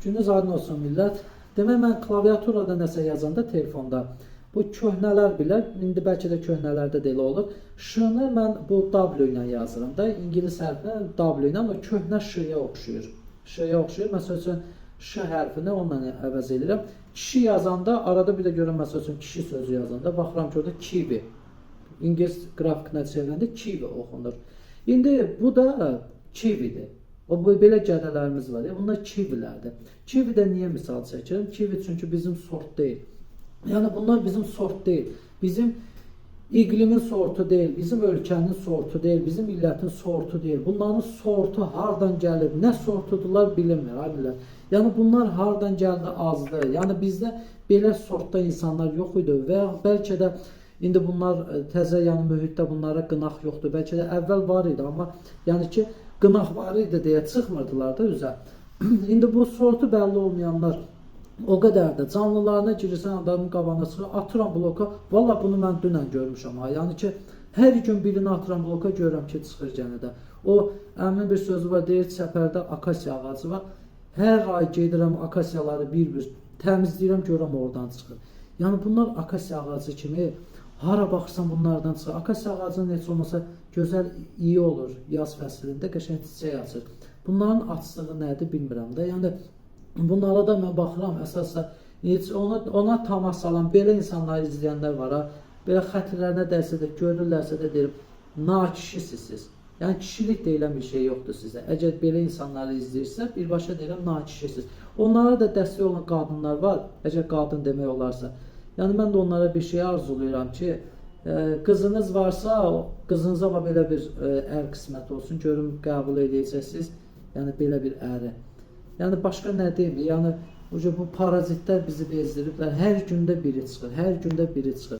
Gününüz aydın olsun millət. Demək mən klaviaturada nəsə yazanda telefonda bu köhnələr bilər. İndi bəlkə də köhnələrdə də elə olur. Ş-nı mən bu W ilə yazıram da. İngilis hərfinə W ilə, amma köhnə Ş-ya oxşuyur. Ş-ya oxşuyur. Məsəl üçün Ş hərfini onunla əvəz edirəm. Kişi yazanda arada bir də görürəm, məsəl üçün kişi sözü yazanda baxıram ki, orada kiwi. İngilis qrafikinə çevriləndə kiwi oxunur. İndi bu da kiwidir. O belə qədələrimiz var. Bunlar kiwilərdir. Kiwi də niyə misal çəkirəm? Kiwi çünki bizim sort deyil. Yəni bunlar bizim sort deyil. Bizim iqlimin sortu deyil. Bizim ölkənin sortu deyil. Bizim millətin sortu deyil. Bunların sortu hardan gəlir? Nə sortudular bilinmir. Abilər. Yəni bunlar hardan gəldi azdır. Yəni bizdə belə sortda insanlar yox idi və bəlkə də indi bunlar təzə yəni mühitdə bunlara qınaq yoxdur. Bəlkə də əvvəl var idi, amma yəni ki qınaq var idi deyə çıxmırdılar da üzə. İndi bu sortu bəlli olmayanlar o qədər də canlılarına girirsən, adamın qabağına çıxır, atıram bloka. Valla bunu mən dünən görmüşəm. Yəni ki hər gün birini atıram bloka, görürəm ki çıxır yenə də. O əmin bir sözü var, deyir çəpərdə akasiya ağacı var. Hər ay gedirəm akasiyaları bir-bir təmizləyirəm, görürəm oradan çıxır. Yəni bunlar akasiya ağacı kimi hara baxırsan bunlardan çıxır. Akasiya ağacının heç olmasa gözəl iyi olur. Yaz fəslində qəşəng çiçək açır. Bunların açlığı nədir bilmirəm də. Yəni bunlara da mən baxıram əsasda heç ona tamah salan belə insanları izləyənlər var ha. Belə xətirlərinə dəysə də görürlərsə də deyirəm, nakişisiniz siz. Yəni kişilik deyilən bir şey yoxdur sizə. Əgər belə insanları izləyirsə, birbaşa deyirəm nakişisiniz. Onlara da dəstək olan qadınlar var. Əgər qadın demək olarsa. Yəni mən də onlara bir şey arzulayıram ki, qızınız varsa, qızınıza belə bir ər qismət olsun, görün qəbul edəcəksiniz, yəni belə bir əri. Yəni başqa nə deyim, yəni bu parazitlər bizi bezdiriblər, hər gündə biri çıxır, hər gündə biri çıxır.